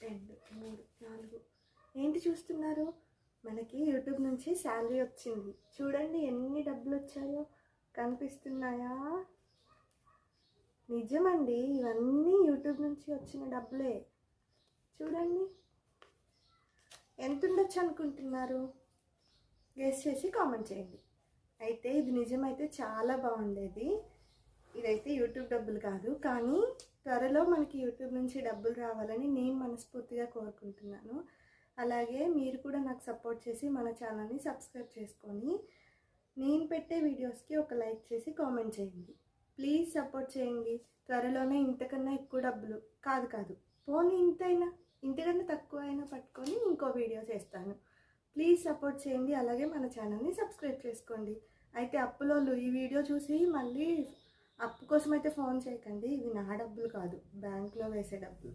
2 3 4 ఏంటి చూస్తున్నారు? మనకి యూట్యూబ్ నుంచి శాలరీ వచ్చింది. చూడండి ఎన్ని డబ్బులు వచ్చాయో కనిపిస్తున్నాయా? నిజమండి, ఇవన్నీ యూట్యూబ్ నుంచి వచ్చిన డబ్బులే. చూడండి ఎంత ఉండొచ్చు అనుకుంటున్నారు? గెస్ చేసి కామెంట్ చేయండి. అయితే ఇది నిజమైతే చాలా బాగుండేది. ఇదైతే యూట్యూబ్ డబ్బులు కాదు, కానీ త్వరలో మనకి యూట్యూబ్ నుంచి డబ్బులు రావాలని నేను మనస్ఫూర్తిగా కోరుకుంటున్నాను. అలాగే మీరు కూడా నాకు సపోర్ట్ చేసి మన ఛానల్ని సబ్స్క్రైబ్ చేసుకొని నేను పెట్టే వీడియోస్కి ఒక లైక్ చేసి కామెంట్ చేయండి. ప్లీజ్ సపోర్ట్ చేయండి. త్వరలోనే ఇంతకన్నా ఎక్కువ డబ్బులు కాదు పోనీ ఇంతకన్నా తక్కువ అయినా పట్టుకొని ఇంకో వీడియో చేస్తాను. ప్లీజ్ సపోర్ట్ చేయండి. అలాగే మన ఛానల్ని సబ్స్క్రైబ్ చేసుకోండి. అయితే అప్పులోళ్ళు ఈ వీడియో చూసి మళ్ళీ అప్పు కోసం అయితే ఫోన్ చేయకండి. ఇవి నా డబ్బులు కాదు, బ్యాంక్లో వేసే డబ్బులు.